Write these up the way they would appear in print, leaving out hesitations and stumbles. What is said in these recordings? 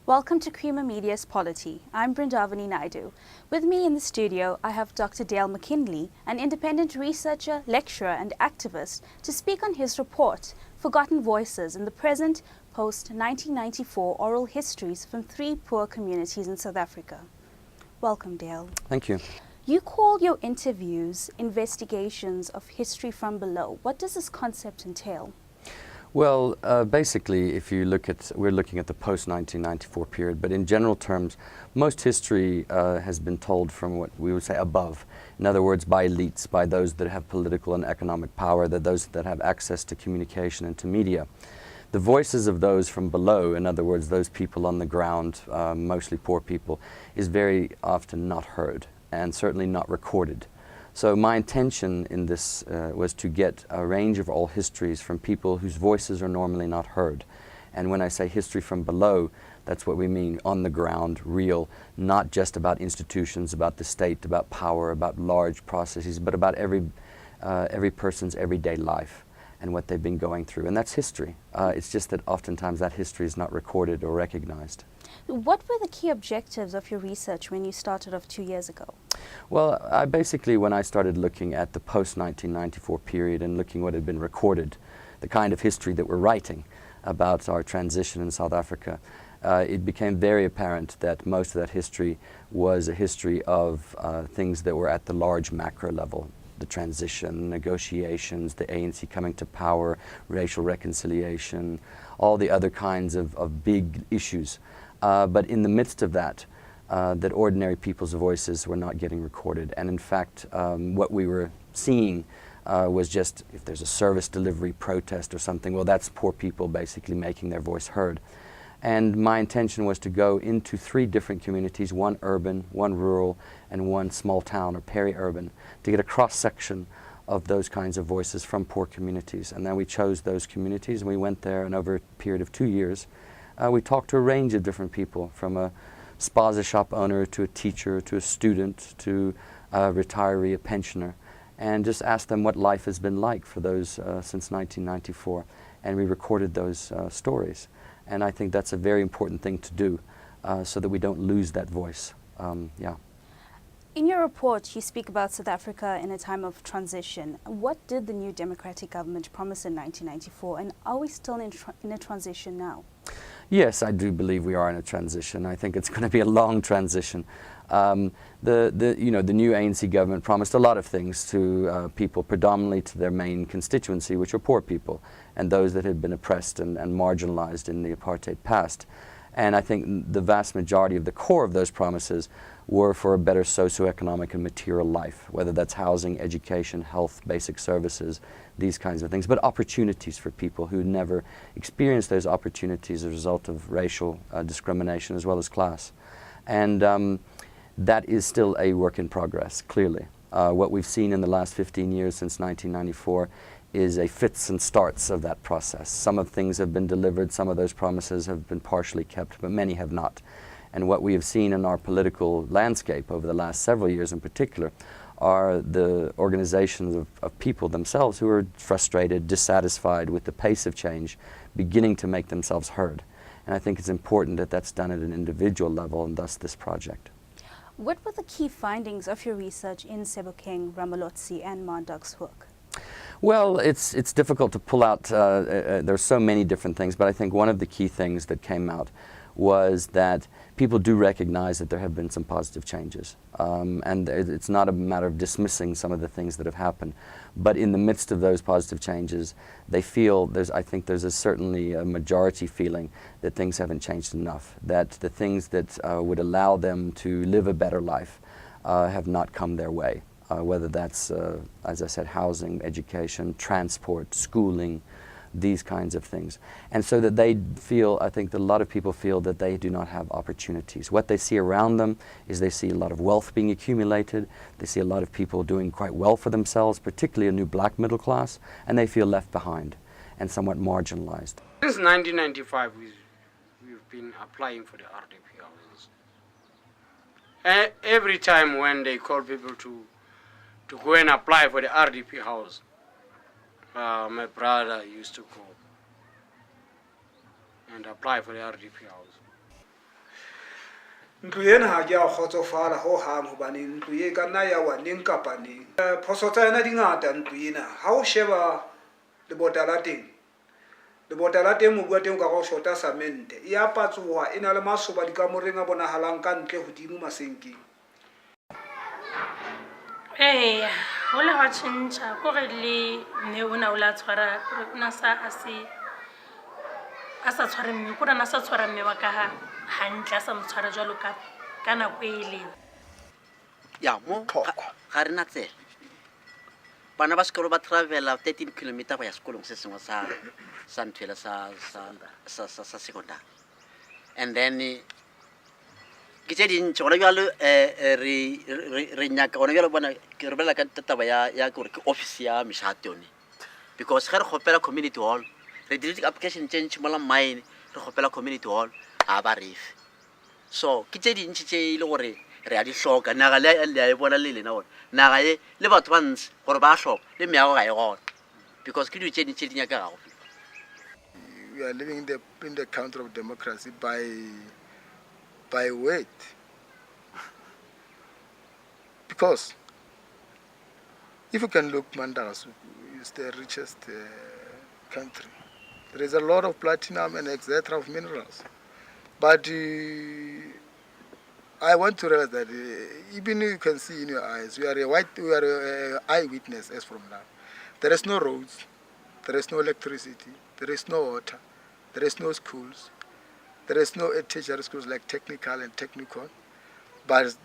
Welcome to Creamer Media's Polity. I'm Brindaveni Naidoo. With me in the studio, I have Dr. Dale McKinley, an independent researcher, lecturer and activist, to speak on his report, Forgotten Voices in the Present Post-1994 Oral Histories from 3 Poor Communities in South Africa. Welcome, Dale. Thank you. You call your interviews investigations of history from below. What does this concept entail? Well, basically, if you look at, we're looking at the post-1994 period, but in general terms, most history has been told from what we would say above. In other words, by elites, by those that have political and economic power, those that have access to communication and to media. The voices of those from below, in other words, those people on the ground, mostly poor people, is very often not heard and certainly not recorded. So my intention in this was to get a range of oral histories from people whose voices are normally not heard. And when I say history from below, that's what we mean, on the ground, real, not just about institutions, about the state, about power, about large processes, but about every person's everyday life and what they've been going through. And that's history. It's just that oftentimes that history is not recorded or recognized. What were the key objectives of your research when you started off 2 years ago? Well, when I started looking at the post-1994 period and looking what had been recorded, the kind of history that we're writing about our transition in South Africa, it became very apparent that most of that history was a history of things that were at the large macro level. The transition, negotiations, the ANC coming to power, racial reconciliation, all the other kinds of big issues. But in the midst of that ordinary people's voices were not getting recorded. And in fact, what we were seeing was just, if there's a service delivery protest or something, well, that's poor people basically making their voice heard. And my intention was to go into 3 different communities, one urban, one rural, and one small town or peri-urban, to get a cross-section of those kinds of voices from poor communities. And then we chose those communities and we went there, and over a period of 2 years, we talked to a range of different people, from a spaza shop owner to a teacher to a student to a retiree, a pensioner, and just asked them what life has been like for those since 1994. And we recorded those stories. And I think that's a very important thing to do so that we don't lose that voice. In your report, you speak about South Africa in a time of transition. What did the new democratic government promise in 1994, and are we still in a transition now? Yes, I do believe we are in a transition. I think it's going to be a long transition. The new ANC government promised a lot of things to people, predominantly to their main constituency, which are poor people, and those that had been oppressed and marginalized in the apartheid past. And I think the vast majority of the core of those promises were for a better socioeconomic and material life, whether that's housing, education, health, basic services, these kinds of things, but opportunities for people who never experienced those opportunities as a result of racial discrimination as well as class. And that is still a work in progress, clearly. What we've seen in the last 15 years since 1994 is a fits and starts of that process. Some of things have been delivered, some of those promises have been partially kept, but many have not. And what we have seen in our political landscape over the last several years in particular are the organizations of people themselves who are frustrated, dissatisfied with the pace of change, beginning to make themselves heard. And I think it's important that that's done at an individual level, and thus this project. What were the key findings of your research in Sebokeng, Ramalotsi and Mandak's work? Well, it's difficult to pull out, there's so many different things, but I think one of the key things that came out was that people do recognize that there have been some positive changes. And it's not a matter of dismissing some of the things that have happened. But in the midst of those positive changes, they feel, I think there's certainly a majority feeling that things haven't changed enough, that the things that would allow them to live a better life have not come their way. Whether that's, as I said, housing, education, transport, schooling, these kinds of things. And so that they feel, I think that a lot of people feel that they do not have opportunities. What they see around them is they see a lot of wealth being accumulated, they see a lot of people doing quite well for themselves, particularly a new black middle class, and they feel left behind and somewhat marginalized. Since 1995, we've been applying for the RDP houses. Every time when they call people to go and apply for the RDP house, my brother used to go and apply for the RDP house. ntlo ena ha ke a kgotsofala ho hang hobane ntlo e ka nna ya wa neng kapa neng. Phoso tsa yona di ngata ntlo ena. Ha o sheba lebota la teng, lebota la teng mobu wa teng o ka go shota samente, e a patsoha, e na le masoba dikamoreng a bonahalang ka ntle hodimo masenkeng. Eya, ho la wa tjhentjha ko re le ne ona o la tshwara ona sa a sa tshware mme ko rana sa tshwara mme wa ka hantle a sa mo tshwara jwalo ka nako e le ya mo ga rena tsela bana ba sekolo ba travela 13 km go ya sekolong se sengwe sa nthwela sa secondary, and then ke tse dintsi gona bjalo re nyaka gona bjalo bona ke re bela ka taba ya gore ke office ya mešate yone, because ge re kgopela community hall re dire di-application tše ntši mola mine re kgopela community hall ga ba refe. So ke tše dintši tše e le gore re a di hloka, naga le a e bona le lena gore naga e le batho ba ntsi gore ba hloka le meago ga e gona, because ke dilo tše dintši di nyakagago. We are living in the country of democracy by weight, because if you can look, Mandala is the richest country. There is a lot of platinum and etc. of minerals, but I want to realize that even you can see in your eyes, we are an eyewitness as from now. There is no roads, there is no electricity, there is no water, there is no schools, there is no tertiary schools like technical and technical, but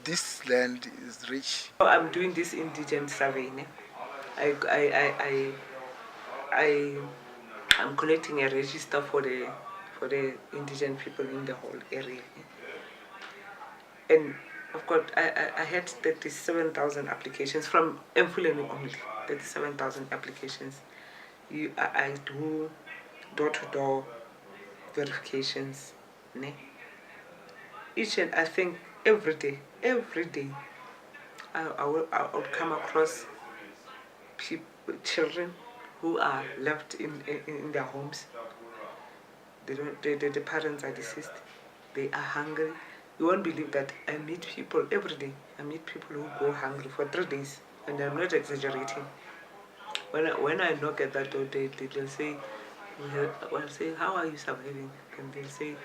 this land is rich. I'm doing this indigent survey. I'm collecting a register for the indigent people in the whole area. And of course, I had 37,000 applications from Mfuleni only. 37,000 applications. I do door-to-door verifications. Each and I think every day, I would come across children who are left in their homes. The parents are deceased. They are hungry. You won't believe that I meet people every day. I meet people who go hungry for 3 days, and I'm not exaggerating. When I knock at that door, they'll say, I'll say, how are you surviving? And they'll say,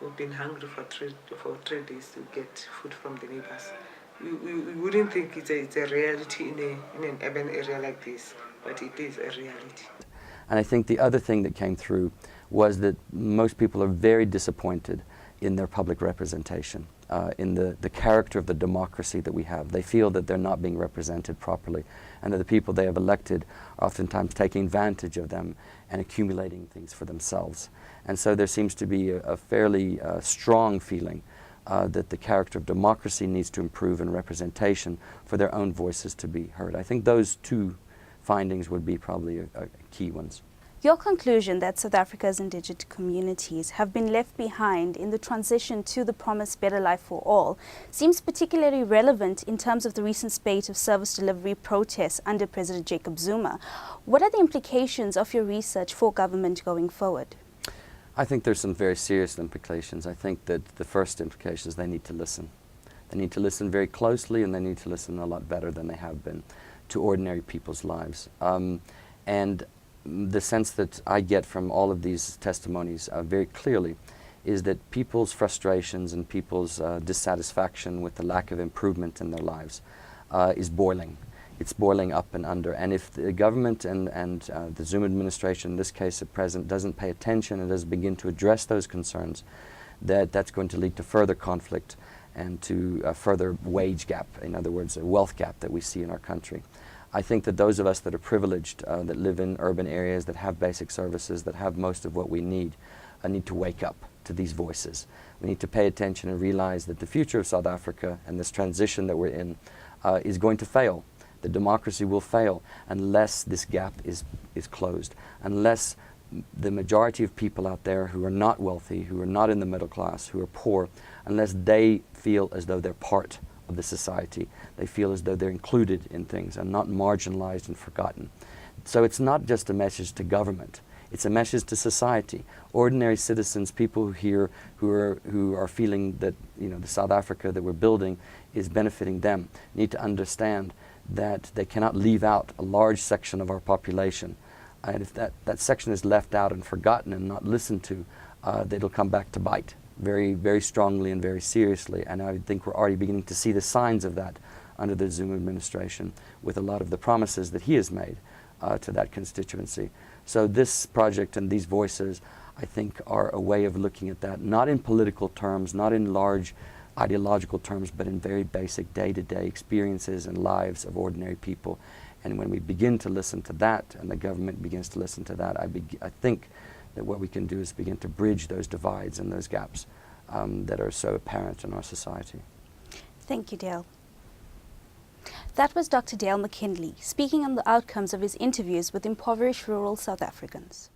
we've been hungry for 3 days to get food from the neighbors. You wouldn't think it's a reality in an urban area like this, but it is a reality. And I think the other thing that came through was that most people are very disappointed in their public representation, in the character of the democracy that we have. They feel that they're not being represented properly, and that the people they have elected are oftentimes taking advantage of them and accumulating things for themselves. And so there seems to be a fairly strong feeling that the character of democracy needs to improve in representation for their own voices to be heard. I think those two findings would be probably a key ones. Your conclusion that South Africa's indigenous communities have been left behind in the transition to the promised better life for all seems particularly relevant in terms of the recent spate of service delivery protests under President Jacob Zuma. What are the implications of your research for government going forward? I think there's some very serious implications. I think that the first implication is they need to listen. They need to listen very closely, and they need to listen a lot better than they have been to ordinary people's lives. And the sense that I get from all of these testimonies very clearly is that people's frustrations and people's dissatisfaction with the lack of improvement in their lives is boiling. It's boiling up and under. And if the government and the Zuma administration, in this case the president, doesn't pay attention and doesn't begin to address those concerns, that's going to lead to further conflict and to a further wage gap, in other words, a wealth gap that we see in our country. I think that those of us that are privileged, that live in urban areas, that have basic services, that have most of what we need to wake up to these voices. We need to pay attention and realize that the future of South Africa and this transition that we're in is going to fail. The democracy will fail unless this gap is closed, unless the majority of people out there who are not wealthy, who are not in the middle class, who are poor, unless they feel as though they're part of the society. They feel as though they're included in things and not marginalized and forgotten. So it's not just a message to government. It's a message to society. Ordinary citizens, people here who are feeling that the South Africa that we're building is benefiting them, need to understand that they cannot leave out a large section of our population. And if that section is left out and forgotten and not listened to, it'll come back to bite very, very strongly and very seriously. And I think we're already beginning to see the signs of that under the Zuma administration with a lot of the promises that he has made to that constituency. So this project and these voices, I think, are a way of looking at that, not in political terms, not in large ideological terms, but in very basic day-to-day experiences and lives of ordinary people. And when we begin to listen to that, and the government begins to listen to that, I think that what we can do is begin to bridge those divides and those gaps that are so apparent in our society. Thank you, Dale. That was Dr. Dale McKinley speaking on the outcomes of his interviews with impoverished rural South Africans.